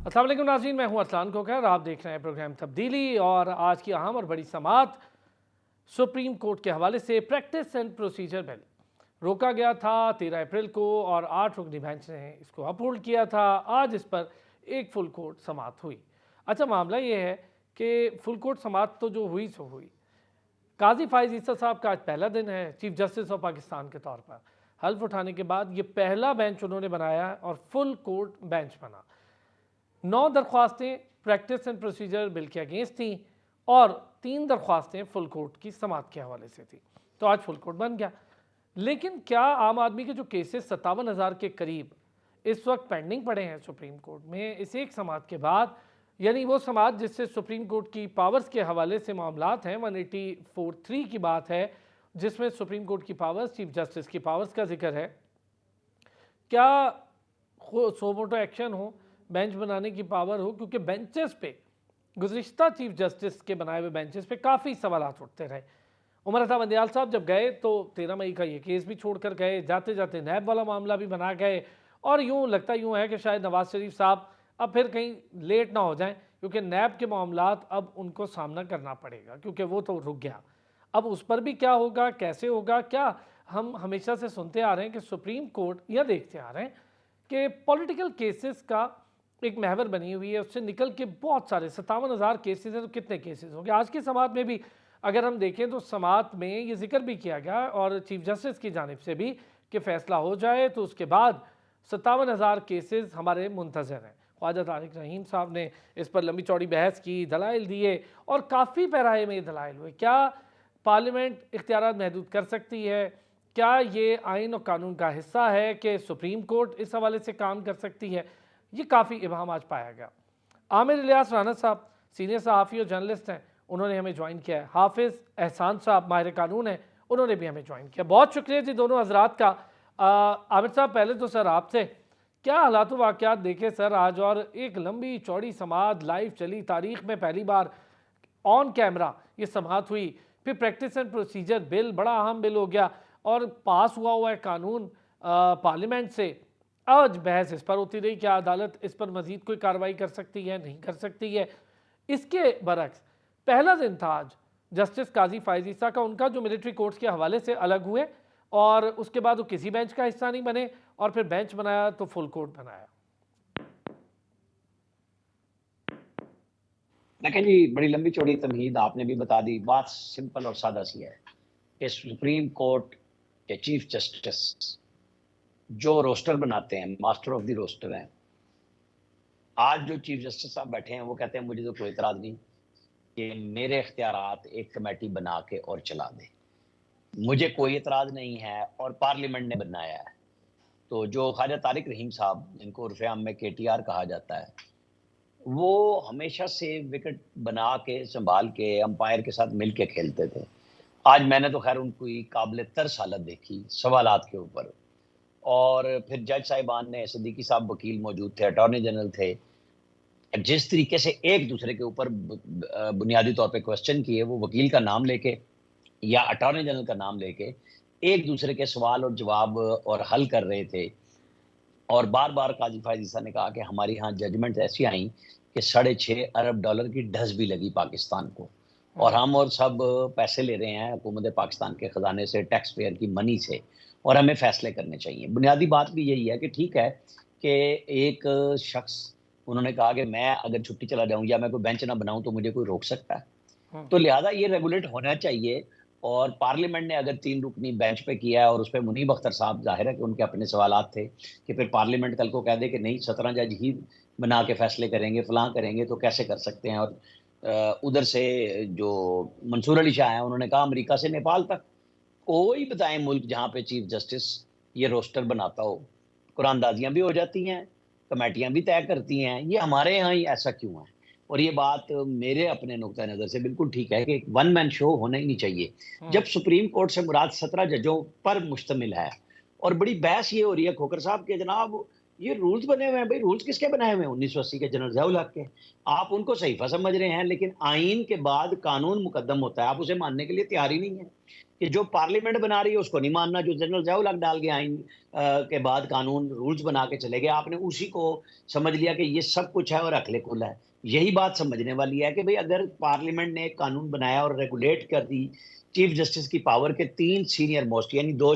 अस्सलाम वालेकुम नाज़रीन, मैं हूं अरसलान कोकर। आप देख रहे हैं प्रोग्राम तब्दीली और आज की अहम और बड़ी समात सुप्रीम कोर्ट के हवाले से प्रैक्टिस एंड प्रोसीजर बिल रोका गया था 13 अप्रैल को और 8 रुकनी बेंच ने इसको अपहोल्ड किया था। आज इस पर एक फुल कोर्ट समात हुई। अच्छा, मामला ये है कि फुल कोर्ट समात तो जो हुई सो हुई। काजी फाइज ईसा साहब का आज पहला दिन है चीफ जस्टिस ऑफ पाकिस्तान के तौर पर। हल्फ उठाने के बाद ये पहला बेंच उन्होंने बनाया और फुल कोर्ट बेंच बना। 9 दरख्वास्तें प्रैक्टिस एंड प्रोसीजर बिल के अगेंस्ट थी और 3 दरख्वास्तें फुल कोर्ट की समात के हवाले से थी। तो आज फुल कोर्ट बन गया। लेकिन क्या आम आदमी के जो केसेस 57,000 के करीब इस वक्त पेंडिंग पड़े हैं सुप्रीम कोर्ट में, इस एक समात के बाद, यानी वो समात जिससे सुप्रीम कोर्ट की पावर्स के हवाले से मामलात हैं, 184(3) की बात है, जिसमें सुप्रीम कोर्ट की पावर्स, चीफ जस्टिस की पावर्स का जिक्र है, क्या सो मोटो एक्शन हो, बेंच बनाने की पावर हो? क्योंकि बेंचेस पे गुज़िश्ता चीफ जस्टिस के बनाए हुए बेंचेस पे काफ़ी सवालात उठते रहे। उमर अता बंदियाल साहब जब गए तो 13 मई का ये केस भी छोड़कर गए, जाते जाते नैब वाला मामला भी बना गए और यूँ लगता यूँ है कि शायद नवाज शरीफ साहब अब फिर कहीं लेट ना हो जाएं, क्योंकि नैब के मामलात अब उनको सामना करना पड़ेगा, क्योंकि वो तो रुक गया। अब उस पर भी क्या होगा, कैसे होगा? क्या हम हमेशा से सुनते आ रहे हैं कि सुप्रीम कोर्ट, या देखते आ रहे हैं कि पॉलिटिकल केसेस का एक महवर बनी हुई है, उससे निकल के बहुत सारे 57,000 केसेस हैं, तो कितने केसेस होंगे? आज की समात में भी अगर हम देखें तो समात में ये जिक्र भी किया गया और चीफ जस्टिस की जानिब से भी कि फैसला हो जाए तो उसके बाद 57,000 केसेस हमारे मुंतज़र हैं। ख्वाजा तारिक रहीम साहब ने इस पर लंबी चौड़ी बहस की, दलाइल दिए और काफ़ी पैराए में दलाइल हुए। क्या पार्लियामेंट इख्तियारात महदूद कर सकती है? क्या ये आइन और कानून का हिस्सा है कि सुप्रीम कोर्ट इस हवाले से काम कर सकती है? ये काफ़ी इबाहम आज पाया गया। आमिर इलियास राना साहब सीनियर सहाफ़ी और जर्नलिस्ट हैं, उन्होंने हमें ज्वाइन किया है। हाफिज़ एहसान साहब माहिर कानून हैं, उन्होंने भी हमें ज्वाइन किया। बहुत शुक्रिया जी दोनों हजरात का। आमिर साहब, पहले तो सर आपसे, क्या हालात वाक़यात देखे सर आज, और एक लंबी चौड़ी समात लाइव चली, तारीख़ में पहली बार ऑन कैमरा ये समात हुई, फिर प्रैक्टिस एंड प्रोसीजर बिल बड़ा अहम बिल हो गया और पास हुआ है कानून पार्लियामेंट से। आज बहस इस पर होती रही, क्या अदालत इस पर मजीद कोई कार्रवाई कर सकती है, नहीं कर सकती है। इसके बरक्स पहला दिन था आज जस्टिस काजी फाइज ईसा का, उनका जो मिलिट्री कोर्ट्स के हवाले से अलग हुए और उसके बाद वो किसी बेंच का हिस्सा नहीं बने और फिर बेंच बनाया तो फुल कोर्ट बनाया। देखें जी, बड़ी लंबी चौड़ी तमहीद आपने भी बता दी। बात सिंपल और सादा सी है कि सुप्रीम कोर्ट के चीफ जस्टिस जो रोस्टर बनाते हैं, मास्टर ऑफ द रोस्टर हैं। आज जो चीफ जस्टिस साहब बैठे हैं वो कहते हैं मुझे तो कोई इतराज़ नहीं कि मेरे इख्तियारात एक कमेटी बना के और चला दे, मुझे कोई इतराज़ नहीं है और पार्लियामेंट ने बनाया है। तो जो ख्वाजा तारिक रहीम साहब, जिनको उर्फ़े आम में KTR कहा जाता है, वो हमेशा से विकेट बना के संभाल के अंपायर के साथ मिल के खेलते थे। आज मैंने तो खैर उनकी काबिल तरस हालत देखी सवालात के ऊपर। और फिर जज साहिबान ने, सिद्दीकी साहब वकील मौजूद थे, अटॉर्नी जनरल थे, जिस तरीके से एक दूसरे के ऊपर बुनियादी तौर पे क्वेश्चन किए, वो वकील का नाम लेके या अटॉर्नी जनरल का नाम लेके एक दूसरे के सवाल और जवाब और हल कर रहे थे। और बार बार काजी फाइज ईसा ने कहा कि हमारे यहाँ जजमेंट ऐसी आई कि $6.5 अरब की ढस भी लगी पाकिस्तान को, और हम और सब पैसे ले रहे हैं हुकूमत पाकिस्तान के ख़जाने से, टैक्स पेयर की मनी से, और हमें फ़ैसले करने चाहिए। बुनियादी बात भी यही है कि ठीक है कि एक शख्स, उन्होंने कहा कि मैं अगर छुट्टी चला जाऊँ या मैं कोई बेंच ना बनाऊँ तो मुझे कोई रोक सकता है? तो लिहाजा ये रेगुलेट होना चाहिए। और पार्लियामेंट ने अगर 3 रुकनी बेंच पे किया है और उस पे मुनीब अख्तर साहब, ज़ाहिर है कि उनके अपने सवालात थे कि फिर पार्लियामेंट कल को कह दे कि नहीं 17 जज ही बना के फैसले करेंगे, फलां करेंगे, तो कैसे कर सकते हैं। और उधर से जो मंसूर अली शाह हैं, उन्होंने कहा अमेरिका से नेपाल तक कोई बताएं मुल्क जहाँ पे चीफ जस्टिस ये रोस्टर बनाता हो, कुरानदाजियाँ भी हो जाती हैं, कमेटियाँ भी तय करती हैं, ये हमारे यहाँ ही ऐसा क्यों है? और ये बात मेरे अपने नुक्ता नज़र से बिल्कुल ठीक है कि वन मैन शो होना ही नहीं चाहिए। जब सुप्रीम कोर्ट से मुराद 17 जजों पर मुश्तमिल है और बड़ी बहस ये हो रही है खोकर साहब के, जनाब ये रूल्स बने हुए हैं। भाई रूल्स किसके बनाए हुए हैं? 1980 के जनरल ज़िया-उल हक के। आप उनको सहीफा समझ रहे हैं, लेकिन आइन के बाद कानून मुकद्दम होता है, आप उसे मानने के लिए तैयार ही नहीं है। कि जो पार्लियामेंट बना रही है उसको नहीं मानना, जो जनरल ज़िया-उल-हक डाल के आइन के बाद कानून रूल्स बना के चले गए, आपने उसी को समझ लिया कि ये सब कुछ है और अकले कुल है। यही बात समझने वाली है कि भई अगर पार्लियामेंट ने एक कानून बनाया और रेगुलेट कर दी चीफ जस्टिस की पावर के 3 सीनियर मोस्ट यानी 2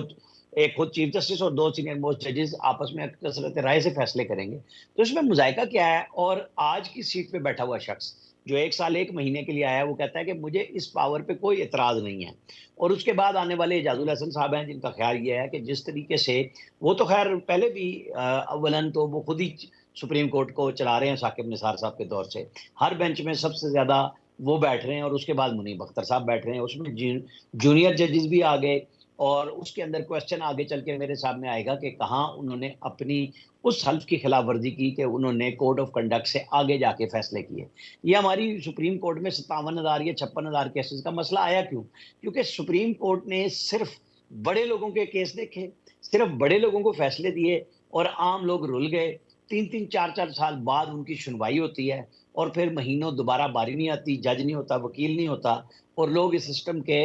एक खुद चीफ जस्टिस और 2 सीनियर मोस्ट जजेस आपस में कसरत राय से फैसले करेंगे। तो इसमें मुज़ायका क्या है? और आज की सीट पे बैठा हुआ शख्स जो 1 साल 1 महीने के लिए आया है, वो कहता है कि मुझे इस पावर पे कोई एतराज़ नहीं है। और उसके बाद आने वाले एजाजुल हसन साहब हैं, जिनका ख्याल ये है कि जिस तरीके से वो तो खैर पहले भी अव्वलन तो वो खुद ही सुप्रीम कोर्ट को चला रहे हैं साकिब निसार साहब के दौर से। हर बेंच में सबसे ज़्यादा वो बैठ रहे हैं और उसके बाद मुनीब अख्तर साहब बैठ रहे हैं। उसमें जूनियर जजेस भी आ गए और उसके अंदर क्वेश्चन आगे चल के मेरे सामने आएगा कि कहाँ उन्होंने अपनी उस हल्फ की खिलाफ वर्जी की कि उन्होंने कोड ऑफ कंडक्ट से आगे जाके फैसले किए। ये हमारी सुप्रीम कोर्ट में 57,000 या 56,000 केसेस का मसला आया क्यों? क्योंकि सुप्रीम कोर्ट ने सिर्फ बड़े लोगों के केस देखे, सिर्फ बड़े लोगों को फैसले दिए और आम लोग रुल गए। 3-3 4-4 साल बाद उनकी सुनवाई होती है और फिर महीनों दोबारा बारी नहीं आती, जज नहीं होता, वकील नहीं होता और लोग इस सिस्टम के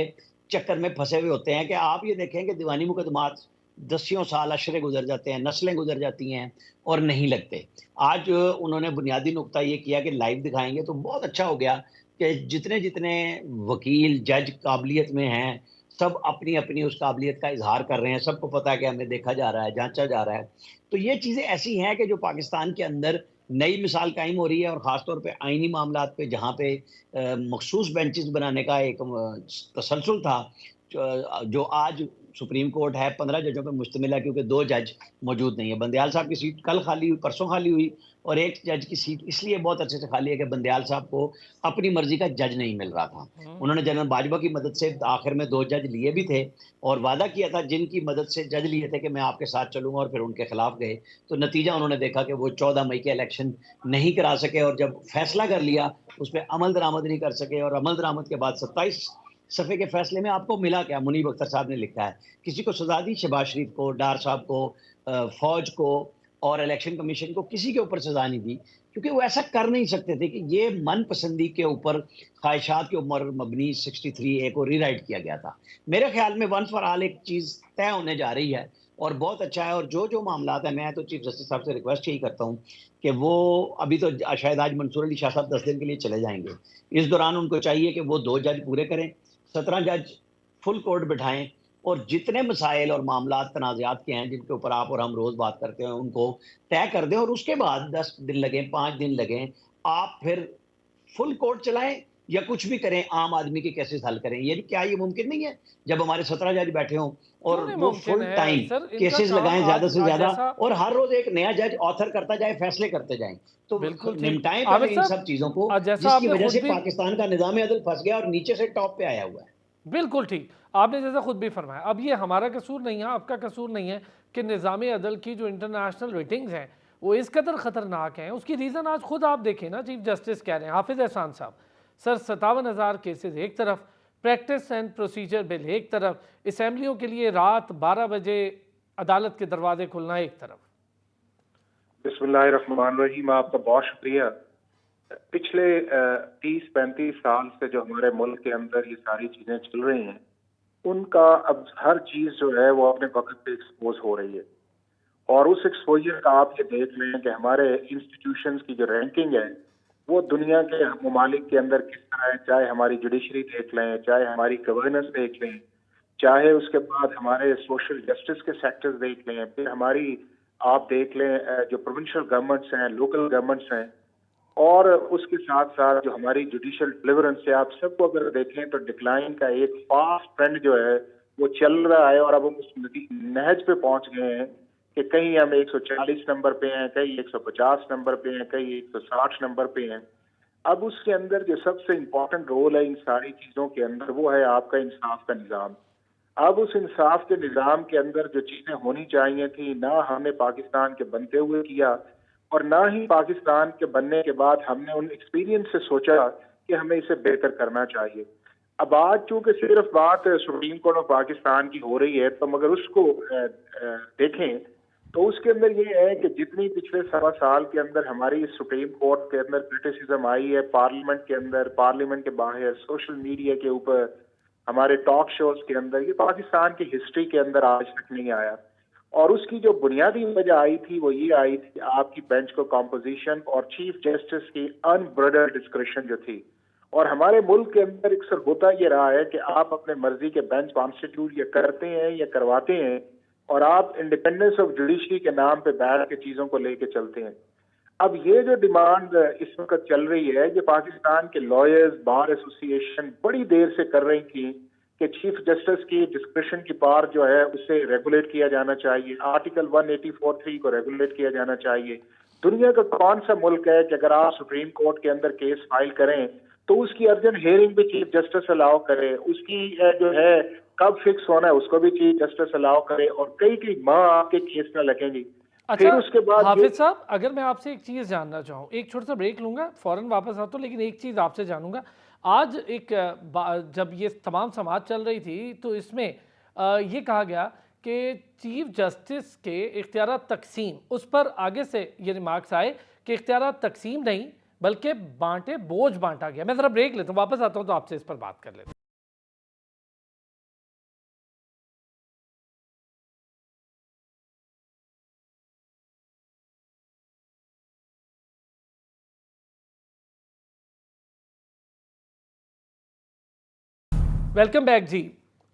चक्कर में फंसे हुए होते हैं कि आप ये देखें कि दीवानी मुकदमात दसियों साल अशरे गुजर जाते हैं, नस्लें गुजर जाती हैं और नहीं लगते। आज उन्होंने बुनियादी नुकता ये किया कि लाइव दिखाएंगे तो बहुत अच्छा हो गया कि जितने जितने वकील जज काबिलियत में हैं सब अपनी अपनी उस काबिलियत का इजहार कर रहे हैं। सबको पता है कि हमें देखा जा रहा है, जांचा जा रहा है। तो ये चीज़ें ऐसी हैं कि जो पाकिस्तान के अंदर नई मिसाल कायम हो रही है और ख़ासतौर पे आइनी मामलात पे जहाँ पे मखसूस बेंचेस बनाने का एक तसलसल था, जो आज सुप्रीम कोर्ट है 15 जजों पे मुश्तमिल है क्योंकि 2 जज मौजूद नहीं है। बंदयाल साहब की सीट कल खाली हुई, परसों खाली हुई और एक जज की सीट इसलिए बहुत अच्छे से खाली है कि बंदयाल साहब को अपनी मर्जी का जज नहीं मिल रहा था। उन्होंने जनरल बाजवा की मदद से आखिर में 2 जज लिए भी थे और वादा किया था जिनकी मदद से जज लिए थे कि मैं आपके साथ चलूंगा और फिर उनके खिलाफ गए। तो नतीजा उन्होंने देखा कि वो 14 मई के इलेक्शन नहीं करा सके और जब फैसला कर लिया उस पर अमल दरामद नहीं कर सके और अमल दरामद के बाद 27 सफ़े के फैसले में आपको मिला क्या? मुनीब अख्तर साहब ने लिखा है, किसी को सजा दी, शहबाज शरीफ को, डार साहब को, फौज को और इलेक्शन कमीशन को, किसी के ऊपर सजा नहीं दी क्योंकि वो ऐसा कर नहीं सकते थे कि ये मन पसंदी के ऊपर ख्वाहिशात के ऊपर मबनी 63 ए को रीराइट किया गया था। मेरे ख्याल में वंस फॉर ऑल एक चीज़ तय होने जा रही है और बहुत अच्छा है। और जो मामलात है, मैं तो चीफ जस्टिस साहब से रिक्वेस्ट यही करता हूँ कि वो अभी तो शायद आज मंसूर अली शाह साहब 10 दिन के लिए चले जाएंगे। इस दौरान उनको चाहिए कि वो 2 जज पूरे करें, 17 जज फुल कोर्ट बिठाएं और जितने मसाइल और मामलात तनाज़ात के हैं जिनके ऊपर आप और हम रोज़ बात करते हैं उनको तय कर दें और उसके बाद 10 दिन लगें, 5 दिन लगें, आप फिर फुल कोर्ट चलाएं या कुछ भी करें, आम आदमी के केसेस हल करें। ये क्या ये मुमकिन नहीं है जब हमारे 17 जज बैठे हों और क्यों नहीं वो मुमकिन फुल है टाइम सर? इनका केसेस काम लगाएं आज ज्यादा से आज ज्यादा जैसा और हर रोज एक नया जज ऑथर करता जाए, फैसले करते जाएं। तो बिल्कुल ठीक। निपटाएं आमिर पहले इन साहब, सब चीजों को आज जैसा जिसकी आपने वजह खुद से भी पाकिस्तान का निजाम अदल फंस गया और नीचे से टॉप पे आया हुआ है। बिल्कुल ठीक, आपने जैसा खुद भी फरमाया, अब ये हमारा कसूर नहीं है, आपका कसूर नहीं है कि निज़ाम अदल की जो इंटरनेशनल रेटिंग्स हैं वो इस कदर ख़तरनाक हैं। उसकी रीज़न आज खुद आप देखें ना, चीफ जस्टिस कह रहे हैं, हाफिज़ एहसान साहब, सर 57,000 केसेस एक तरफ, प्रैक्टिस एंड प्रोसीजर बिल एक तरफ, असम्बलियों के लिए रात 12 बजे अदालत के दरवाजे खुलना एक तरफ। बिस्मिल्लाहिर्रहमानिर्रहीम, आपका बहुत शुक्रिया। पिछले 30-35 साल से जो हमारे मुल्क के अंदर ये सारी चीजें चल रही हैं, उनका अब हर चीज जो है वो अपने वक्त पे एक्सपोज हो रही है और उस एक्सपोजर का आप ये देख लें कि हमारे इंस्टीट्यूशंस की जो रैंकिंग है वो दुनिया के ममालिक के अंदर किस तरह है। चाहे हमारी जुडिशरी देख लें, चाहे हमारी गवर्नेंस देख लें, चाहे उसके बाद हमारे सोशल जस्टिस के सेक्टर्स देख लें, फिर हमारी आप देख लें जो प्रोविंशियल गवर्नमेंट्स हैं, लोकल गवर्नमेंट्स हैं, और उसके साथ साथ जो हमारी जुडिशियल डिलीवरेंस है, आप सबको अगर देखें तो डिक्लाइन का एक फास्ट ट्रेंड जो है वो चल रहा है और अब हम उस नहज पे पहुंच गए हैं कि कहीं हम 140 नंबर पे हैं, कहीं 150 नंबर पे हैं, कहीं 160 नंबर पे हैं। अब उसके अंदर जो सबसे इम्पोर्टेंट रोल है इन सारी चीजों के अंदर वो है आपका इंसाफ का निज़ाम। अब उस इंसाफ के निज़ाम के अंदर जो चीजें होनी चाहिए थी ना हमने पाकिस्तान के बनते हुए किया और ना ही पाकिस्तान के बनने के बाद हमने उन एक्सपीरियंस से सोचा कि हमें इसे बेहतर करना चाहिए। अब आज चूंकि सिर्फ बात सुप्रीम कोर्ट ऑफ पाकिस्तान की हो रही है, तो मगर उसको देखें तो उसके अंदर ये है कि जितनी पिछले 1.25 साल के अंदर हमारी सुप्रीम कोर्ट के अंदर क्रिटिसिज्म आई है, पार्लियामेंट के अंदर, पार्लियामेंट के बाहर, सोशल मीडिया के ऊपर, हमारे टॉक शोज के अंदर, ये पाकिस्तान की हिस्ट्री के अंदर आज तक नहीं आया। और उसकी जो बुनियादी वजह आई थी वो ये आई थी, आपकी बेंच को कॉम्पोजिशन और चीफ जस्टिस की अनब्रिडल्ड डिस्क्रिशन जो थी। और हमारे मुल्क के अंदर अक्सर होता ये रहा है कि आप अपने मर्जी के बेंच कॉन्स्टिट्यूट या करते हैं या करवाते हैं, और आप इंडिपेंडेंस ऑफ जुडिशरी के नाम पे बैठ के चीजों को लेके चलते हैं। अब ये जो डिमांड इस वक्त चल रही है, ये पाकिस्तान के लॉयर्स, बार एसोसिएशन बड़ी देर से कर रही थी कि चीफ जस्टिस की डिस्क्रिप्शन की पावर जो है उसे रेगुलेट किया जाना चाहिए, आर्टिकल 184(3) को रेगुलेट किया जाना चाहिए। दुनिया का कौन सा मुल्क है कि अगर आप सुप्रीम कोर्ट के अंदर केस फाइल करें तो उसकी अर्जेंट हेयरिंग भी चीफ जस्टिस अलाउ करे, उसकी जो है कब फिक्स होना है उसको भी चीफ जस्टिस अलाउ करे, और कई कई माह आपके केस में लगेंगी। अच्छा, फिर उसके बाद हाफिज साहब, अगर मैं आपसे एक चीज़ जानना चाहूँ, एक छोटा सा ब्रेक लूँगा, फ़ौरन वापस आता हूँ, लेकिन एक चीज़ आपसे जानूँगा। आज जब ये तमाम समाअत चल रही थी तो इसमें ये कहा गया कि चीफ जस्टिस के इख्तियारात तकसीम, उस पर आगे से ये रिमार्क्स आए कि इख्तियारात तकसीम नहीं बल्कि बांटे, बोझ बांटा गया। मैं ज़रा ब्रेक लेता हूँ, वापस आता हूँ तो आपसे इस पर बात कर लेते हैं। वेलकम बैक जी।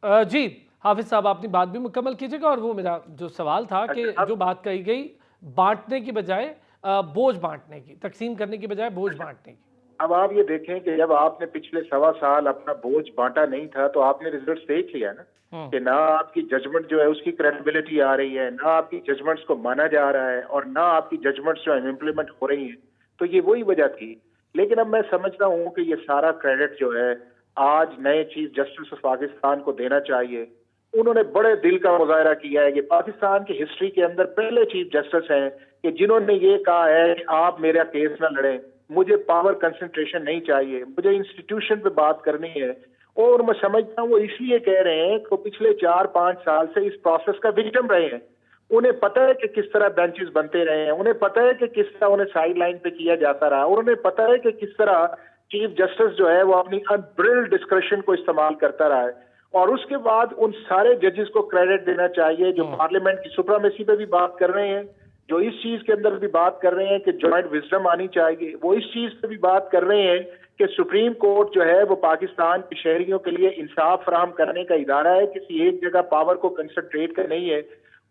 जी हाफिज साहब, अपनी बात भी मुकम्मल कीजिएगा, और वो मेरा जो सवाल था कि जो बात कही गई बांटने की बजाय बोझ बांटने की, तकसीम करने की बजाय बोझ बांटने की। अब आप ये देखें कि जब आपने पिछले 1.25 साल अपना बोझ बांटा नहीं था तो आपने रिजल्ट देख लिया ना, कि ना आपकी जजमेंट जो है उसकी क्रेडिबिलिटी आ रही है, ना आपकी जजमेंट्स को माना जा रहा है, और ना आपकी जजमेंट्स जो है इम्प्लीमेंट हो रही हैं। तो ये वही वजह थी। लेकिन अब मैं समझता हूँ कि ये सारा क्रेडिट जो है आज नए चीफ जस्टिस ऑफ पाकिस्तान को देना चाहिए। उन्होंने बड़े दिल का मुजाहरा किया है कि पाकिस्तान की हिस्ट्री के अंदर पहले चीफ जस्टिस हैं कि जिन्होंने ये कहा है कि आप मेरा केस ना लड़ें, मुझे पावर कंसंट्रेशन नहीं चाहिए, मुझे इंस्टीट्यूशन पे बात करनी है। और मैं समझता हूँ वो इसलिए कह रहे हैं कि पिछले 4-5 साल से इस प्रोसेस का विक्टिम रहे हैं। उन्हें पता है कि किस तरह बेंचेस बनते रहे हैं, उन्हें पता है कि किस तरह उन्हें साइड लाइन पे किया जाता रहा, और उन्हें पता है कि किस तरह चीफ जस्टिस जो है वो अपनी अनब्रिल्ड डिस्क्रिशन को इस्तेमाल करता रहा है। और उसके बाद उन सारे जजेस को क्रेडिट देना चाहिए जो पार्लियामेंट की सुप्रीमेसी पे भी बात कर रहे हैं, जो इस चीज के अंदर भी बात कर रहे हैं कि जॉइंट विजडम आनी चाहिए, वो इस चीज पे भी बात कर रहे हैं कि सुप्रीम कोर्ट जो है वो पाकिस्तान के शहरियों के लिए इंसाफ फराहम करने का इदारा है, किसी एक जगह पावर को कंसंट्रेट का नहीं है।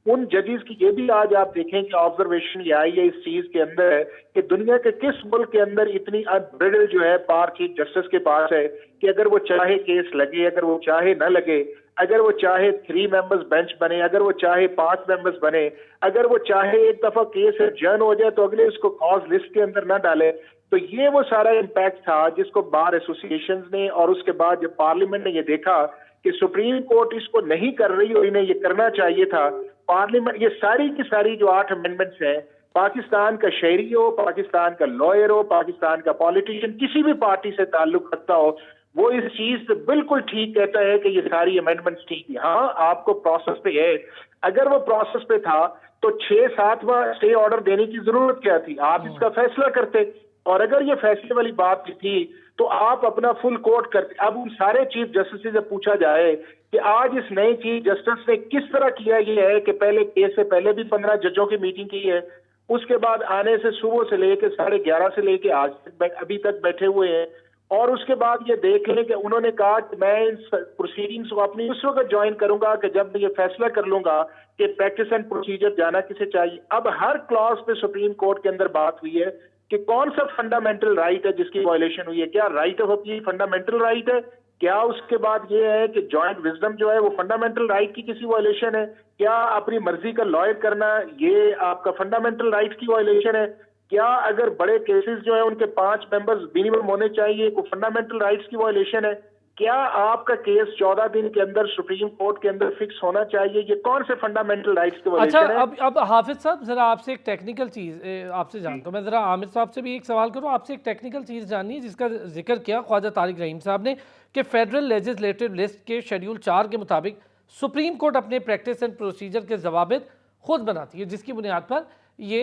उन जजेस की ये भी आज आप देखें कि ऑब्जर्वेशन ये आई है इस चीज के अंदर कि दुनिया के किस मुल्क के अंदर इतनी अनब्रिडल जो है पावर चीफ जस्टिस के पास है कि अगर वो चाहे केस लगे, अगर वो चाहे न लगे, अगर वो चाहे 3 मेंबर्स बेंच बने, अगर वो चाहे 5 मेंबर्स बने, अगर वो चाहे एक दफा केस एडजर्न हो जाए तो अगले उसको कॉज लिस्ट के अंदर ना डाले। तो ये वो सारा इम्पैक्ट था जिसको बार एसोसिएशन ने, और उसके बाद जब पार्लियामेंट ने ये देखा कि सुप्रीम कोर्ट इसको नहीं कर रही और इन्हें ये करना चाहिए था, पार्लियामेंट ये सारी की सारी जो 8 अमेंडमेंट्स हैं, पाकिस्तान का शहरी हो, पाकिस्तान का लॉयर हो, पाकिस्तान का पॉलिटिशियन किसी भी पार्टी से ताल्लुक रखता हो, वो इस चीज से बिल्कुल ठीक कहता है कि ये सारी अमेंडमेंट्स ठीक है। हाँ, आपको प्रोसेस पे है, अगर वो प्रोसेस पे था तो 6-7वां स्टे ऑर्डर देने की जरूरत क्या थी? आप इसका फैसला करते, और अगर ये फैसले वाली बात थी तो आप अपना फुल कोर्ट करते। अब उन सारे चीफ जस्टिस से पूछा जाए कि आज इस नए चीफ जस्टिस ने किस तरह किया, ये है कि पहले केस से पहले भी 15 जजों की मीटिंग की है, उसके बाद आने से सुबह से लेके 11:30 से लेके आज तक अभी तक बैठे हुए हैं, और उसके बाद ये देख लें कि उन्होंने कहा कि मैं इस प्रोसीडिंग्स को अपनी उस वक्त ज्वाइन करूंगा कि जब मैं ये फैसला कर लूंगा कि प्रैक्टिस एंड प्रोसीजर जाना किसे चाहिए। अब हर क्लॉज पे सुप्रीम कोर्ट के अंदर बात हुई है कि कौन सा फंडामेंटल राइट है जिसकी वायलेशन हुई है, क्या right of appeal fundamental right है, क्या उसके बाद ये है कि जॉइंट विजडम जो है वो फंडामेंटल राइट की किसी वायलेशन है, क्या अपनी मर्जी का लॉयर करना ये आपका फंडामेंटल राइट की वायलेशन है, क्या अगर बड़े केसेस जो है उनके 5 मेंबर्स मिनिमम होने चाहिए को फंडामेंटल राइट्स की वायलेशन है, क्या आपका केस 14 दिन के अंदर सुप्रीम कोर्ट के अंदर फिक्स होना चाहिए, ये कौन से फंडामेंटल राइट्स की वायलेशन है? अच्छा, अब हाफिज साहब, जरा आपसे एक टेक्निकल चीज़ आपसे जानता हूँ। मैं जरा आमिर साहब से भी एक सवाल करूँ, आपसे एक टेक्निकल चीज़ जाननी है जिसका जिक्र किया ख्वाजा तारिक रहीम साहब ने कि फेडरल लेजिस्लेटिव लिस्ट के शेड्यूल 4 के मुताबिक सुप्रीम कोर्ट अपने प्रैक्टिस एंड प्रोसीजर के जवाबित खुद बनाती है, जिसकी बुनियाद पर ये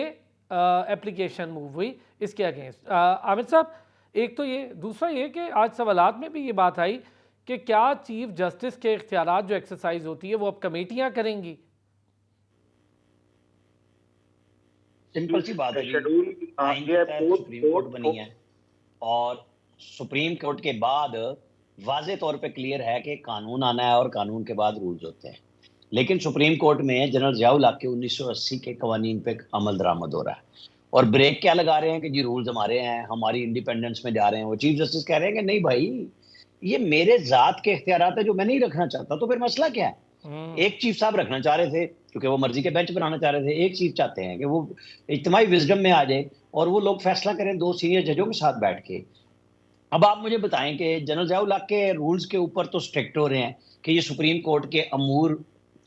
एप्लीकेशन मूव हुई इसके अगेंस्ट। आमिर साहब, एक तो ये, दूसरा ये कि आज सवालात में भी ये बात आई कि क्या चीफ जस्टिस के इख्तियारात जो एक्सरसाइज होती है वो अब कमेटियां करेंगी? सिंपल सी बात है जी, शेड्यूल आइन के तहत सुप्रीम कोर्ट बनी है और सुप्रीम कोर्ट के बाद वाजे तौर पे क्लियर है कि कानून आना है और कानून के बाद रूल्स होते हैं। लेकिन सुप्रीम कोर्ट में जनरल ज़ियाउल हक के 1980 के कवानीन पे अमल दरामद हो रहा है और ब्रेक क्या लगा रहे हैं कि जी रूल्स हमारे हैं, हमारी इंडिपेंडेंस में जा रहे हैं। वो चीफ जस्टिस कह रहे हैं कि नहीं भाई, ये मेरे जात के इख्तियारात है जो मैं नहीं रखना चाहता, तो फिर मसला क्या है। एक चीफ साहब रखना चाह रहे थे क्योंकि वो मर्जी के बेंच बनाना चाह रहे थे, एक चीफ चाहते हैं कि वो इज्तिमाई विजडम में आ जाए और वो लोग फैसला करें दो सीनियर जजों के साथ बैठ के। अब आप मुझे बताएं कि जनरल ज़ियाउल हक के रूल्स के ऊपर तो स्ट्रिक्ट हो रहे हैं कि ये सुप्रीम कोर्ट के अमूर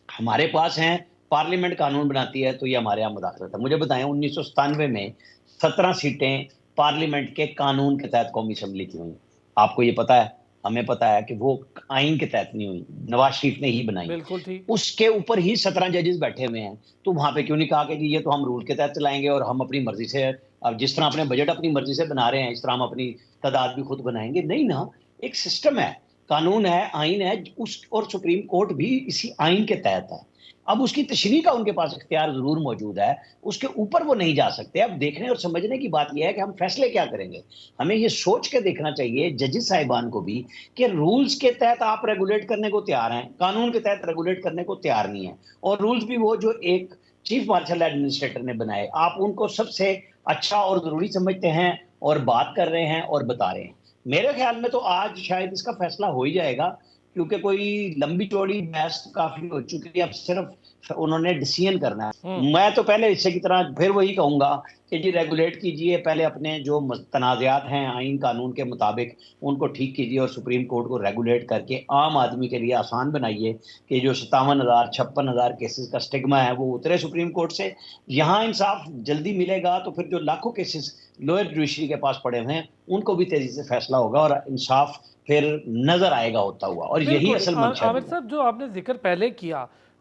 हमारे पास हैं, पार्लियामेंट कानून बनाती है तो ये हमारे यहाँ मुदाखलत है। मुझे बताएं 1997 में 17 सीटें पार्लियामेंट के कानून के तहत कौमी असम्बली की हुई। आपको ये पता है, हमें पता है कि वो आइन के तहत नहीं हुई, नवाज शरीफ ने ही बनाई। बिल्कुल ठीक। उसके ऊपर ही 17 जजेस बैठे हुए हैं, तो वहां पे क्यों नहीं कहा कि जी ये तो हम रूल के तहत चलाएंगे और हम अपनी मर्जी से, अब जिस तरह अपने बजट अपनी मर्जी से बना रहे हैं इस तरह हम अपनी तादाद भी खुद बनाएंगे? नहीं ना, एक सिस्टम है, कानून है, आइन है, उस और सुप्रीम कोर्ट भी इसी आइन के तहत है। अब उसकी तशरीह का उनके पास इख्तियार जरूर मौजूद है, उसके ऊपर वो नहीं जा सकते। अब देखने और समझने की बात यह है कि हम फैसले क्या करेंगे। हमें ये सोच के देखना चाहिए जजेस साहिबान को भी कि रूल्स के तहत आप रेगुलेट करने को तैयार हैं, कानून के तहत रेगुलेट करने को तैयार नहीं है। और रूल्स भी वो जो एक चीफ मार्शल एडमिनिस्ट्रेटर ने बनाए, आप उनको सबसे अच्छा और जरूरी समझते हैं और बात कर रहे हैं और बता रहे हैं। मेरे ख्याल में तो आज शायद इसका फैसला हो ही जाएगा, क्योंकि कोई लंबी चौड़ी बहस काफी हो चुकी है, अब सिर्फ उन्होंने डिसीजन करना है। मैं तो पहले इससे की तरह फिर वही कहूंगा कि जी रेगुलेट कीजिए, पहले अपने जो तनाज़ात हैं आइन कानून के मुताबिक उनको ठीक कीजिए और सुप्रीम कोर्ट को रेगुलेट करके आम आदमी के लिए आसान बनाइए कि जो 57,000 56,000 केसेस का स्टिग्मा है वो उतरे सुप्रीम कोर्ट से। यहाँ इंसाफ जल्दी मिलेगा तो फिर जो लाखों केसेस लोअर जुडिशरी के पास पड़े हुए हैं उनको भी तेजी से फैसला होगा और इंसाफ फिर नजर आएगा होता हुआ। और यही असल मंशा है। आमिर साहब, जो आपने जिक्र पहले किया,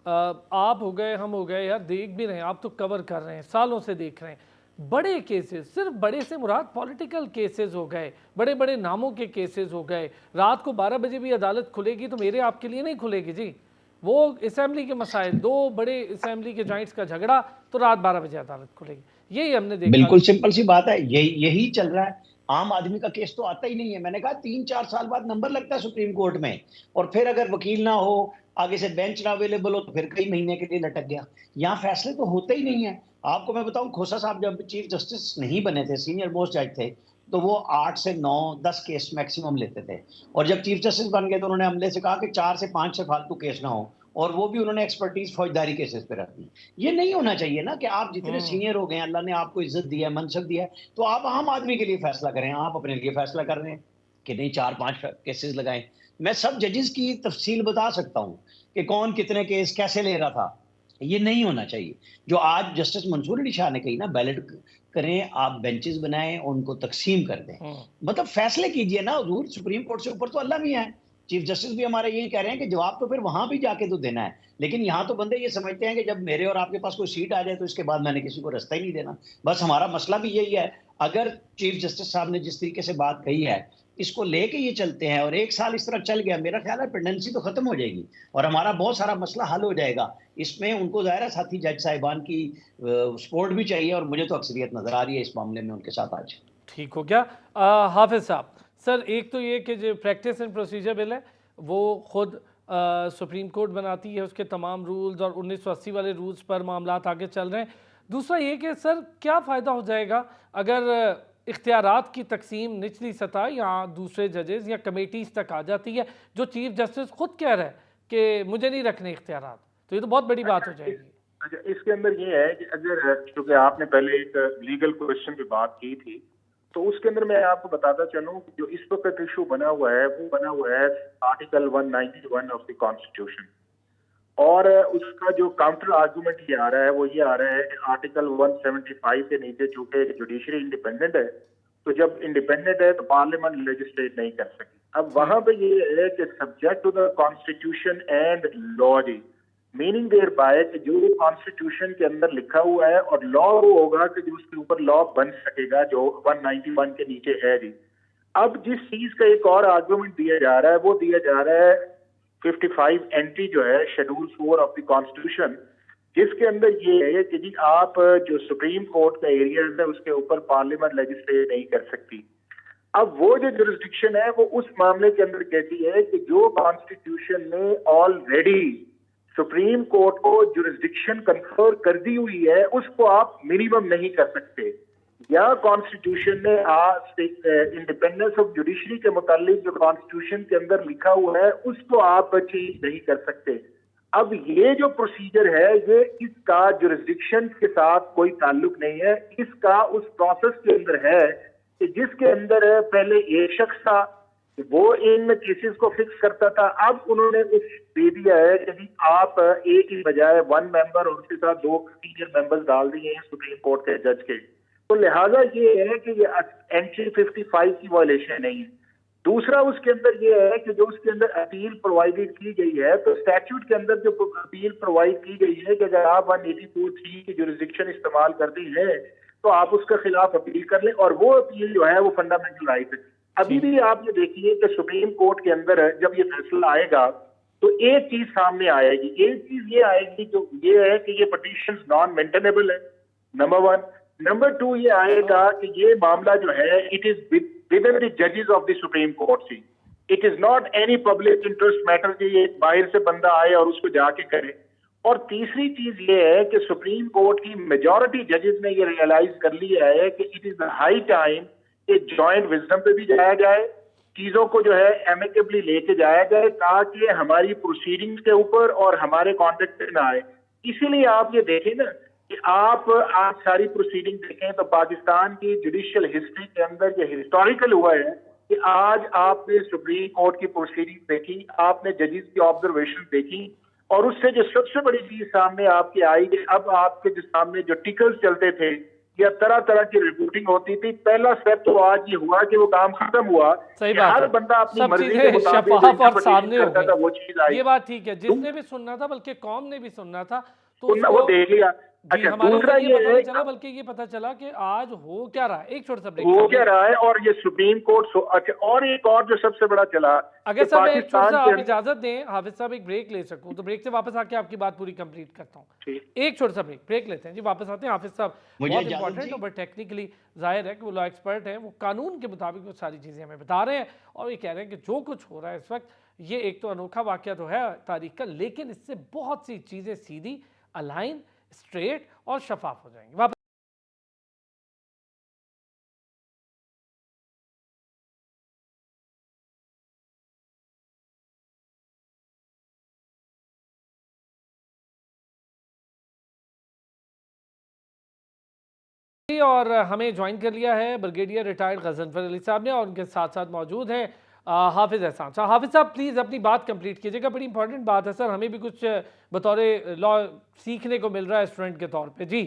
आप हो गए, हम हो गए, यार देख भी रहे हैं, आप तो कवर कर रहे हैं, सालों से देख रहे हैं, बड़े केसेस, सिर्फ बड़े से मुराद पॉलिटिकल केसेस हो गए, बड़े बड़े नामों के केसेस हो गए। रात को 12 बजे भी अदालत खुलेगी तो मेरे आपके लिए नहीं खुलेगी जी। वो असेंबली के मसाइल, दो बड़े असेंबली के जॉइंट्स का झगड़ा, तो रात 12 बजे अदालत खुलेगी। यही हमने देखा। बिल्कुल सिंपल सी बात है, यही चल रहा है। आम आदमी का केस तो आता ही नहीं है। मैंने कहा 3-4 साल बाद नंबर लगता है सुप्रीम कोर्ट में, और फिर अगर वकील ना हो, आगे से बेंच ना अवेलेबल हो, तो फिर कई महीने के लिए लटक गया। यहाँ फैसले तो होते ही नहीं है। आपको मैं बताऊं, खोसा साहब जब चीफ जस्टिस नहीं बने थे, सीनियर मोस्ट जज थे, तो वो 8 से 9 10 केस मैक्सिमम लेते थे। और जब चीफ जस्टिस बन गए तो उन्होंने अमले से कहा कि 4 से 5 से फालतू केस ना हो, और वो भी उन्होंने एक्सपर्टीज फौजदारी केसेस पे रख दी। ये नहीं होना चाहिए ना कि आप जितने सीनियर हो गए हैं, अल्लाह ने आपको इज्जत दी है, मनसब दिया है, तो आप आम आदमी के लिए फैसला करें। आप अपने लिए फैसला कर रहे हैं कि नहीं 4-5 केसेस लगाएं। मैं सब जजेस की तफसील बता सकता हूं कि कौन कितने केस कैसे ले रहा था। ये नहीं होना चाहिए। जो आज जस्टिस मंसूर अली शाह ने कही ना, बैलेट करें, आप बेंचेस बनाएं, उनको तकसीम कर दें, मतलब फैसले कीजिए ना हुजूर। सुप्रीम कोर्ट से ऊपर तो अल्लाह भी है। चीफ जस्टिस भी हमारे यही कह रहे हैं कि जवाब तो फिर वहां भी जाके तो देना है। लेकिन यहाँ तो बंदे ये समझते हैं कि जब मेरे और आपके पास कोई सीट आ जाए तो इसके बाद मैंने किसी को रास्ता ही नहीं देना। बस हमारा मसला भी यही है। अगर चीफ जस्टिस साहब ने जिस तरीके से बात कही है, इसको लेके ये चलते हैं और 1 साल इस तरह चल गया, मेरा ख्याल है पेंडेंसी तो खत्म हो जाएगी और हमारा बहुत सारा मसला हल हो जाएगा। इसमें उनको ज़ाहिर है साथी जज साहिबान की सपोर्ट भी चाहिए, और मुझे तो अक्सरियत नजर आ रही है इस मामले में उनके साथ आज। ठीक हो गया। हाफिज साहब, सर एक तो ये कि जो प्रैक्टिस एंड प्रोसीजर बिल है वो खुद सुप्रीम कोर्ट बनाती है, उसके तमाम रूल्स और 1980 वाले रूल्स पर मामला आगे चल रहे हैं। दूसरा ये कि सर क्या फ़ायदा हो जाएगा अगर इख्तियारात की तकसीम निचली सतह या दूसरे जजेस या कमेटीज तक आ जाती है, जो चीफ जस्टिस खुद कह रहा है कि मुझे नहीं रखने इख्तियारात, तो ये तो बहुत बड़ी बात हो जाएगी। अच्छा, इसके अंदर ये है कि अगर, क्योंकि आपने पहले एक लीगल क्वेश्चन पे बात की थी, तो उसके अंदर मैं आपको बताता चलूं कि जो इस वक्त इशू बना हुआ है वो बना हुआ है आर्टिकल 191 ऑफ द कॉन्स्टिट्यूशन, और उसका जो काउंटर आर्गुमेंट ये आ रहा है वो ये आ रहा है कि आर्टिकल 175 के नीचे चूंकि जुडिशरी इंडिपेंडेंट है, तो जब इंडिपेंडेंट है तो पार्लियामेंट लेजिस्लेट नहीं कर सकी। अब वहां पे ये है कि subject to the constitution and law जी, मीनिंग देयर बाय कि जो कॉन्स्टिट्यूशन के अंदर लिखा हुआ है और लॉ वो होगा कि जो उसके ऊपर लॉ बन सकेगा, जो 191 के नीचे है जी। अब जिस चीज का एक और आर्गुमेंट दिया जा रहा है वो दिया जा रहा है 55 एंट्री जो है शेड्यूल 4 ऑफ द कॉन्स्टिट्यूशन, जिसके अंदर ये है कि जी आप जो सुप्रीम कोर्ट का एरिया है उसके ऊपर पार्लियामेंट लेजिस्लेट नहीं कर सकती। अब वो जो जुरिस्डिक्शन है वो उस मामले के अंदर कहती है कि जो कॉन्स्टिट्यूशन ने ऑलरेडी सुप्रीम कोर्ट को जुरिस्डिक्शन कंफर कर दी हुई है उसको आप मिनिमम नहीं कर सकते, या कॉन्स्टिट्यूशन ने इंडिपेंडेंस ऑफ जुडिशरी के मुतालिक जो कॉन्स्टिट्यूशन के अंदर लिखा हुआ है उसको आप चेंज नहीं कर सकते। अब ये जो प्रोसीजर है ये इसका जुरिस्डिक्शन के साथ कोई ताल्लुक नहीं है, इसका उस प्रोसेस के अंदर है कि जिसके अंदर पहले एक शख्स था वो इन केसेस को फिक्स करता था, अब उन्होंने कुछ दे दिया है कि जी आप एक की बजाय 1 मेंबर और उसके साथ 2 सीनियर मेंबर्स डाल दिए हैं सुप्रीम कोर्ट के जज के। तो लिहाजा ये है कि ये एंट्री 55 की वायलेशन नहीं है। दूसरा उसके अंदर ये है कि जो उसके अंदर अपील प्रोवाइडेड की गई है, तो स्टैट्यूट के अंदर जो अपील प्रोवाइड की गई है कि अगर आप 184(3) की जुरिस्डिक्शन इस्तेमाल करती है तो आप उसके खिलाफ अपील कर लें, और वो अपील जो है वो फंडामेंटल राइट है। अभी भी आप ये देखिए कि सुप्रीम कोर्ट के अंदर जब ये फैसला आएगा तो एक चीज सामने आएगी, एक चीज ये आएगी जो ये है कि ये पिटीशन नॉन मेंटेनेबल है, नंबर 1। नंबर 2 ये आएगा कि ये मामला जो है it is within the जजेस of the Supreme Court see, it is not any public interest matter कि ये बाहर से बंदा आए और उसको जाके करे। और तीसरी चीज ये है कि सुप्रीम कोर्ट की मेजॉरिटी जजेस ने ये रियलाइज कर लिया है कि इट इज हाई टाइम कि जॉइंट विजडम पे भी जाया जाए, चीजों को जो है एमिकेबली लेके जाया जाए ताकि हमारी प्रोसीडिंग्स के ऊपर और हमारे कॉन्टेक्ट पे ना आए। इसीलिए आप ये देखें ना कि आप आज सारी प्रोसीडिंग देखें तो पाकिस्तान की जुडिशियल हिस्ट्री के अंदर ये हिस्टोरिकल हुआ है कि आज आपने सुप्रीम कोर्ट की प्रोसीडिंग देखी, आपने जजेस की ऑब्जर्वेशन देखी, और उससे जो सबसे बड़ी चीज सामने आपकी आई कि अब आपके जो सामने जो टिकल्स चलते थे या तरह तरह की रिपोर्टिंग होती थी, पहला स्टेप तो आज ये हुआ कि वो काम खत्म हुआ। सही बात हर है। बंदा अपनी सब मर्जी के चीजें मुताबिक शफाफ और interpretation सामने हो करता था, वो गई, चीज आई। ये बात ठीक है। जिसने भी सुनना था बल्कि कौम ने भी सुनना था तो वो देख लिया। जी, अच्छा, हमारे दूसरा ऊपर ये पता ये नहीं है चला बल्कि ये पता चला कि आज हो क्या रहा है। एक छोटा सा ब्रेक वो क्या रहा है, और ये सुप्रीम कोर्ट अच्छा, और एक और जो सबसे बड़ा चला, अगर साहब एक छोटा सा के आप इजाजत दें, हाफिज साहब एक ब्रेक ले सकूं तो ब्रेक से वापस आके आपकी बात पूरी कंप्लीट करता हूं। एक छोटा सा ब्रेक लेते हैं जी, वापस आते हैं। हाफिज साहब बहुत इंपॉर्टेंट और टेक्निकली जाहिर है कि वो लॉ एक्सपर्ट हैं, वो कानून के मुताबिक वो सारी चीजें हमें बता रहे हैं और ये कह रहे हैं कि जो कुछ हो रहा है इस वक्त ये एक तो अनोखा वाकया तो है तारीख का, लेकिन इससे बहुत सी चीजें सीधी अलाइन स्ट्रेट और शफाफ हो जाएंगी। वापस और हमें ज्वाइन कर लिया है ब्रिगेडियर रिटायर्ड गजनफर अली साहब ने और उनके साथ साथ मौजूद हैं हाफिज एहसान साहब। हाफिज साहब प्लीज़ अपनी बात कंप्लीट कीजिएगा, बड़ी इंपॉर्टेंट बात है सर, हमें भी कुछ बतौर लॉ सीखने को मिल रहा है स्टूडेंट के तौर पे। जी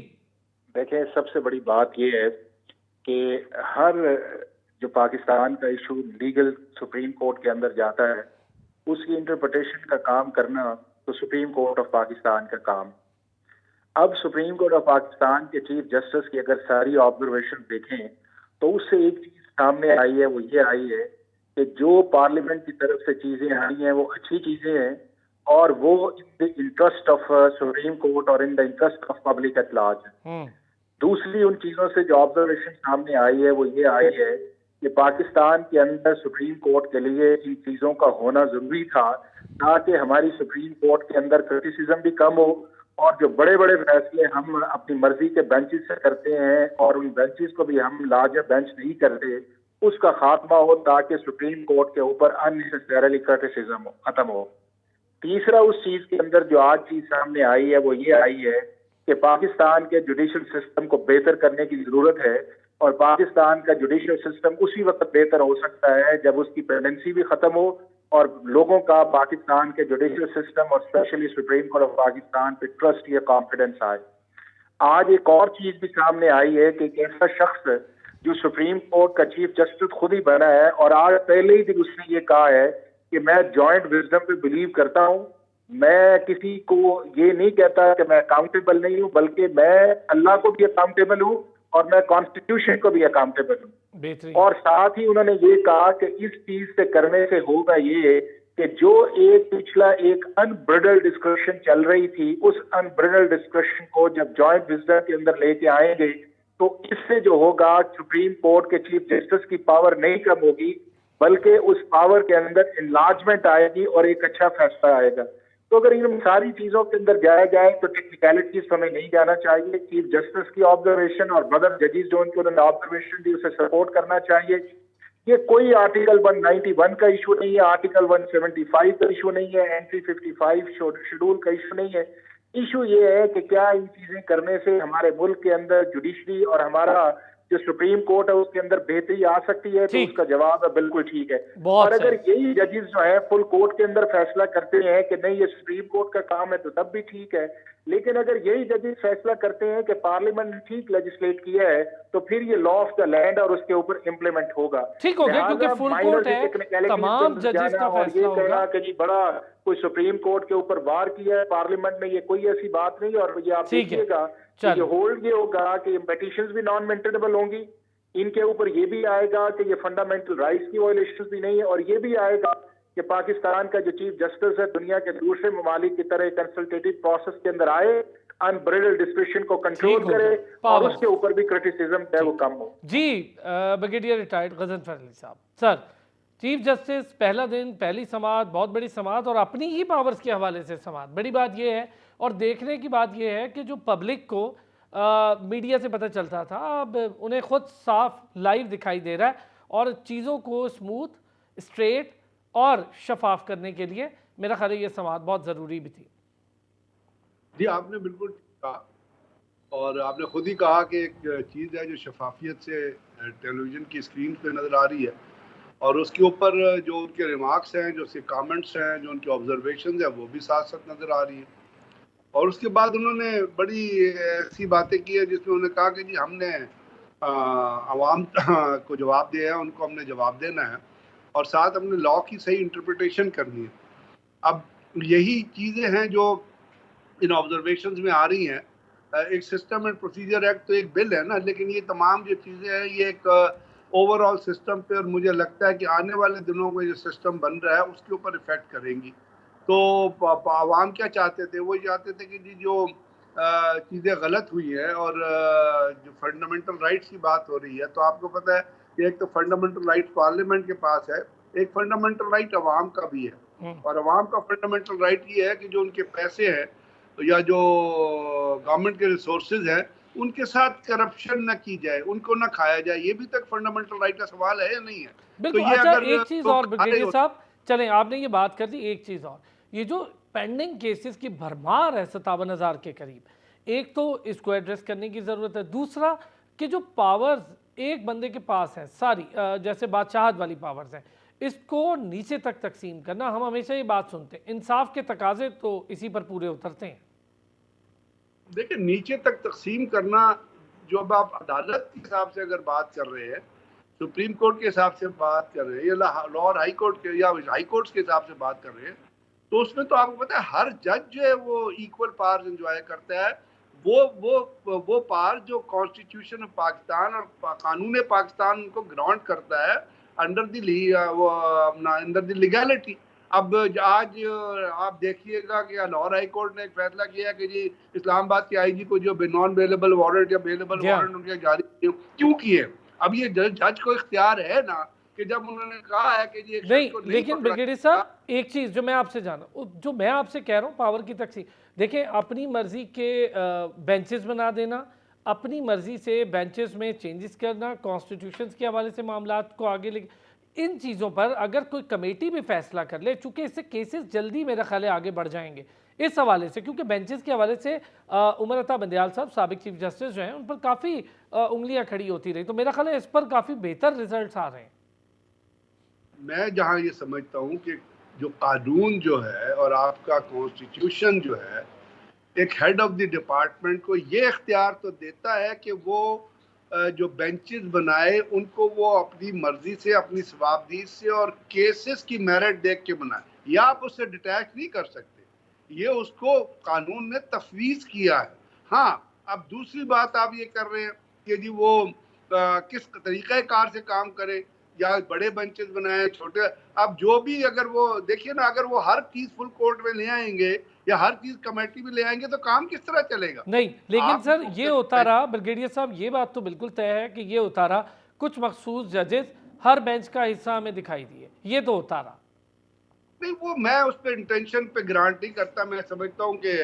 देखें, सबसे बड़ी बात यह है कि हर जो पाकिस्तान का इशू लीगल सुप्रीम कोर्ट के अंदर जाता है उसकी इंटरप्रिटेशन का काम करना तो सुप्रीम कोर्ट ऑफ पाकिस्तान का काम। अब सुप्रीम कोर्ट ऑफ पाकिस्तान के चीफ जस्टिस की अगर सारी ऑब्जर्वेशन देखें तो उससे एक चीज सामने आई है, वो ये आई है कि जो पार्लियामेंट की तरफ से चीजें आई हैं वो अच्छी चीजें हैं और वो in the interest of Supreme Court और in the interest of public at large है। दूसरी उन चीजों से जो ऑब्जर्वेशन सामने आई है वो ये आई है कि पाकिस्तान के अंदर सुप्रीम कोर्ट के लिए इन चीजों का होना जरूरी था ताकि हमारी सुप्रीम कोर्ट के अंदर क्रिटिसिज्म भी कम हो और जो बड़े बड़े फैसले हम अपनी मर्जी के बेंचेस से करते हैं और उन बेंचेस को भी हम लार्जर बेंच नहीं करते, उसका खात्मा हो ताकि सुप्रीम कोर्ट के ऊपर अननेसेसरीली क्रिटिसिज्म खत्म हो। तीसरा उस चीज के अंदर जो आज चीज सामने आई है वो ये आई है कि पाकिस्तान के जुडिशियल सिस्टम को बेहतर करने की जरूरत है और पाकिस्तान का जुडिशियल सिस्टम उसी वक्त बेहतर हो सकता है जब उसकी पेंडेंसी भी खत्म हो और लोगों का पाकिस्तान के जुडिशियल सिस्टम और specially supreme court of Pakistan पे ट्रस्ट या कॉन्फिडेंस आए। आज एक और चीज भी सामने आई है कि एक ऐसा शख्स जो सुप्रीम कोर्ट का चीफ जस्टिस खुद ही बना है और आज पहले ही दिन उसने ये कहा है कि मैं जॉइंट विजडम पे बिलीव करता हूं, मैं किसी को ये नहीं कहता कि मैं अकाउंटेबल नहीं हूं, बल्कि मैं अल्लाह को भी अकाउंटेबल हूं और मैं कॉन्स्टिट्यूशन को भी अकाउंटेबल हूं। बेहतरीन। और साथ ही उन्होंने ये कहा कि इस चीज से करने से होगा ये कि जो एक पिछला एक अनब्रिडल्ड डिस्कशन चल रही थी, उस अनब्रिडल्ड डिस्कशन को जब जॉइंट विजडम के अंदर लेके आएंगे तो इससे जो होगा सुप्रीम कोर्ट के चीफ जस्टिस की पावर नहीं कम होगी, बल्कि उस पावर के अंदर इनलार्जमेंट आएगी और एक अच्छा फैसला आएगा। तो अगर इन सारी चीजों के अंदर जाया जाए तो टेक्निकलिटीज हमें नहीं जाना चाहिए। चीफ जस्टिस की ऑब्जर्वेशन और मदर जजेस जो उनके उन्होंने ऑब्जर्वेशन दी उसे सपोर्ट करना चाहिए। ये कोई आर्टिकल 191 का इशू नहीं है, आर्टिकल 175 का इशू नहीं है, एंट्री 55 शेड्यूल का इशू नहीं है। इशू ये है कि क्या इन चीजें करने से हमारे मुल्क के अंदर जुडिशरी और हमारा जो सुप्रीम कोर्ट है उसके अंदर बेहतरी आ सकती है। तो उसका जवाब है बिल्कुल ठीक है। और अगर यही जजेस जो है फुल कोर्ट के अंदर फैसला करते हैं कि नहीं ये सुप्रीम कोर्ट का काम है तो तब भी ठीक है। लेकिन अगर यही जजेस फैसला करते हैं कि पार्लियामेंट ने ठीक लेजिस्लेट किया है तो फिर ये लॉ ऑफ द लैंड और उसके ऊपर इम्प्लीमेंट होगा। ठीक हो गया क्योंकि फुल कोर्ट है, तमाम जजेस का फैसला होगा कि जी बड़ा कोई सुप्रीम कोर्ट के ऊपर वार किया है पार्लियामेंट ने, ये कोई ऐसी बात नहीं। और ये आप देखिएगा ये होल्ड ये होगा कि पिटीशंस भी नॉन मेंटेनेबल होंगी, इनके ऊपर ये भी आएगा कि ये फंडामेंटल राइट्स की वायलेशंस भी नहीं है, और ये भी आएगा कि पाकिस्तान का जो चीफ जस्टिस है दुनिया के दूसरे ममालिक की तरह कंसल्टेटिव प्रोसेस के अंदर आए, अनब्रिडल्ड डिस्क्रिप्शन को कंट्रोल करे और उसके ऊपर भी क्रिटिसिज्म है वो कम हो। जी ब्रिगेडियर रिटायर्ड गजनफर अली साहब, सर चीफ जस्टिस पहला दिन पहली समाअत, बहुत बड़ी समाअत और अपनी ही पावर्स के हवाले से समाअत, बड़ी बात यह है और देखने की बात यह है कि जो पब्लिक को मीडिया से पता चलता था अब उन्हें खुद साफ लाइव दिखाई दे रहा है और चीज़ों को स्मूथ, स्ट्रेट और शफाफ करने के लिए मेरा ख्याल है ये समाअत बहुत ज़रूरी भी थी। जी आपने बिल्कुल कहा और आपने खुद ही कहा कि एक चीज़ है जो शफाफियत से टेलीविज़न की स्क्रीन पे नज़र आ रही है और उसके ऊपर जो उनके रिमार्क्स हैं, जो उसके कमेंट्स हैं, जो उनके ऑब्जर्वेशन हैं वो भी साथ साथ नज़र आ रही है। और उसके बाद उन्होंने बड़ी ऐसी बातें की है जिसमें उन्होंने कहा कि जी हमने आवाम को जवाब दिया है, उनको हमने जवाब देना है और साथ हमने लॉ की सही इंटरप्रिटेशन करनी है। अब यही चीज़ें हैं जो इन ऑब्जर्वेशंस में आ रही हैं। एक सिस्टम एंड प्रोसीजर एक्ट तो एक बिल है ना, लेकिन ये तमाम जो चीज़ें हैं ये एक ओवरऑल सिस्टम पे, और मुझे लगता है कि आने वाले दिनों में जो सिस्टम बन रहा है उसके ऊपर इफेक्ट करेंगी। तो आवाम क्या चाहते थे, वो चाहते थे कि जी जो चीज़ें गलत हुई हैं और जो फंडामेंटल राइट्स की बात हो रही है, तो आपको पता है कि एक तो फंडामेंटल राइट पार्लियामेंट के पास है, एक फंडामेंटल राइट आवाम का भी है। और आवाम का फंडामेंटल राइट ये है कि जो उनके पैसे हैं या जो गवर्नमेंट के रिसोर्सेज हैं उनके साथ करप्शन ना की जाए, उनको ना खाया जाए। ये भी तक फंडामेंटल राइट का सवाल है या नहीं है? बिल्कुल। तो ये अच्छा, अगर एक चीज़ और ब्रिगेडियर साहब, चलें आपने ये बात कर दी, एक चीज़ और, ये जो पेंडिंग केसेस की भरमार है 57,000 के करीब, एक तो इसको एड्रेस करने की ज़रूरत है, दूसरा कि जो पावर्स एक बंदे के पास है सारी जैसे बादशाहत वाली पावर्स हैं, इसको नीचे तक तकसीम करना, हम हमेशा ये बात सुनते हैं, इंसाफ के तकाजे तो इसी पर पूरे उतरते हैं। देखिए नीचे तक तकसीम करना, जो अब आप अदालत के हिसाब से अगर बात कर रहे हैं, सुप्रीम कोर्ट के हिसाब से बात कर रहे हैं या लाहौर हाई कोर्ट के या हाई कोर्ट्स के हिसाब से बात कर रहे हैं, तो उसमें तो आपको पता है हर जज जो है वो इक्वल पावर्स एंजॉय करता है। वो पावर जो कॉन्स्टिट्यूशन ऑफ पाकिस्तान और कानून पाकिस्तान उनको ग्रांट करता है अंडर द लीगैलिटी। अब आज आप देखिएगा कि लाहौर हाई कोर्ट ने एक फैसला किया कि जी इस्लामाबाद के आईजी को जो नॉन बेलेबल वारंट या बेलेबल वारंट उनके जारी क्यों किए। अब ये जज को इख्तियार है ना कि जब उन्होंने कहा है कि जी नहीं, लेकिन ब्रिगेडियर साहब एक चीज़ जो मैं आपसे जाना, जो मैं आपसे कह रहा हूँ पावर की तकसीम, देखिए अपनी मर्जी के बेंचेस बना देना, अपनी मर्जी से बेंचेस में चेंजेस करना, कॉन्स्टिट्यूशन के हवाले से मामला को आगे ले, इन चीज़ों पर अगर कोई कमेटी भी फैसला कर ले, चूंकि इससे केसेस जल्दी मेरा ख्याल है आगे बढ़ जाएंगे इस हवाले से, क्योंकि बेंचेस के हवाले से उमर अता बंदयाल साहब साबिक चीफ जस्टिस जो हैं उन पर काफ़ी उंगलियां खड़ी होती रही, तो मेरा ख्याल है इस पर काफ़ी बेहतर रिजल्ट आ रहे हैं। मैं जहाँ ये समझता हूँ कि जो कानून जो है और आपका कॉन्स्टिट्यूशन जो है एक हेड ऑफ द डिपार्टमेंट को ये इख्तियार तो देता है कि वो जो बेंचेस बनाए उनको वो अपनी मर्जी से, अपनी सवाबदीद से और केसेस की मेरिट देख के बनाए, या आप उससे डिटैच नहीं कर सकते। ये उसको कानून ने तफवीज़ किया है। हाँ, अब दूसरी बात आप ये कर रहे हैं कि जी वो किस तरीक़े कार से काम करे, या बड़े बेंचेस बनाए, छोटे। अब जो भी, अगर वो देखिए ना, अगर वो हर चीज़ फुल कोर्ट में ले आएंगे या हर चीज़ कमेटी में ले आएंगे तो काम किस तरह चलेगा? नहीं, लेकिन आप सर तो ये होता रहा ब्रिगेडियर साहब, ये बात तो बिल्कुल तय है कि ये होता रहा, कुछ मखसूस जजेस हर बेंच का हिस्सा हमें दिखाई दिए, ये तो होता रहा। नहीं, वो मैं उस पर इंटेंशन पे गारंटी करता, मैं समझता हूँ कि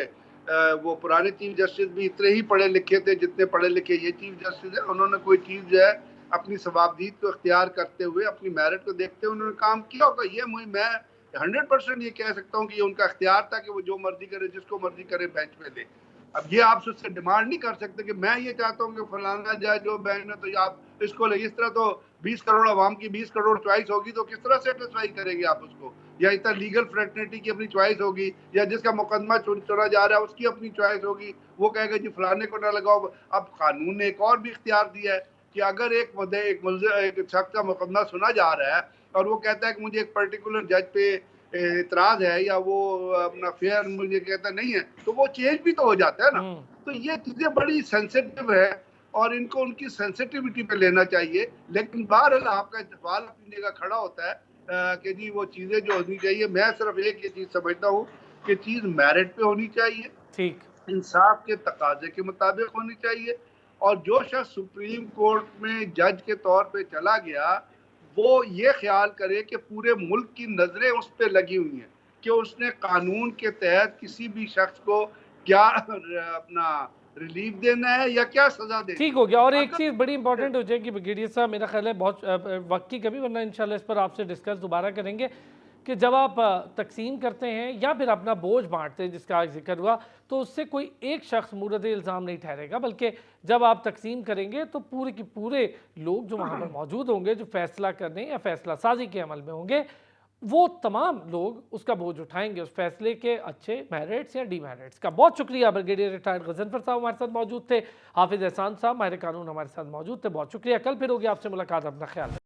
वो पुराने चीफ जस्टिस भी इतने ही पढ़े लिखे थे जितने पढ़े लिखे ये चीफ जस्टिस है। उन्होंने कोई चीज़ जो है अपनी सवाबदीद को इख्तियार करते हुए, अपनी मेरिट को देखते हुए उन्होंने काम किया होगा। ये मैं 100% ये कह सकता हूँ कि ये उनका इख्तियार था कि वो जो मर्जी करे, जिसको मर्जी करे बेंच पे ले। अब ये आप उससे डिमांड नहीं कर सकते कि मैं ये चाहता हूँ कि फलाना जाए जो बैंक ने, तो आप इसको ले। इस तरह तो 20 करोड़ आवाम की 20 करोड़ चॉइस होगी, तो किस तरह सेटिस्फाई करेंगे आप उसको? या इतना लीगल फ्रेटर्निटी की अपनी चॉइस होगी, या जिसका मुकदमा चुना जा रहा है उसकी अपनी चॉइस होगी, वो कहेगा जी फलाने को ना लगाओ। अब कानून ने एक और भी इख्तियार दिया है कि अगर एक शख्स का मुकदमा सुना जा रहा है और वो कहता है कि मुझे एक पर्टिकुलर जज पे इतराज है, या वो अपना फेयर मुझे कहता नहीं है, तो वो चेंज भी तो हो जाता है ना। तो ये चीजें बड़ी सेंसिटिव है और इनको उनकी सेंसिटिविटी पे लेना चाहिए। लेकिन बहरहाल आपका सवाल अपनी जगह खड़ा होता है कि जी वो चीजें जो होनी चाहिए, मैं सिर्फ एक ये चीज समझता हूँ कि चीज मेरिट पे होनी चाहिए, ठीक, इंसाफ के तकाजे के मुताबिक होनी चाहिए। और जो शख्स सुप्रीम कोर्ट में जज के तौर पे चला गया, वो ये ख्याल करे कि पूरे मुल्क की नजरें उस पर लगी हुई हैं कि उसने कानून के तहत किसी भी शख्स को क्या अपना रिलीफ देना है या क्या सजा देनी। ठीक हो गया। और एक अगर चीज़ बड़ी इंपॉर्टेंट हो जाएगी ब्रिगेडियर साहब, मेरा ख्याल है बहुत वक्त की कभी, वरना इंशाल्लाह इस पर आपसे डिस्कस दोबारा करेंगे कि जब आप तकसीम करते हैं या फिर अपना बोझ बांटते हैं जिसका जिक्र हुआ, तो उससे कोई एक शख्स मूरद इल्ज़ाम नहीं ठहरेगा, बल्कि जब आप तकसीम करेंगे तो पूरे के पूरे लोग जो वहाँ पर मौजूद होंगे, जो फैसला करने या फैसला साजी के अमल में होंगे, वो तमाम लोग उसका बोझ उठाएंगे, उस फैसले के अच्छे मेरिट्स या डीमेरिट्स का। बहुत शुक्रिया। ब्रिगेडियर रिटायर्ड गजनफर साहब हमारे साथ मौजूद थे, हाफिज एहसान साहब माहिर कानून हमारे साथ मौजूद थे, बहुत शुक्रिया। कल फिर होगी आपसे मुलाकात, अपना ख्याल रखिए।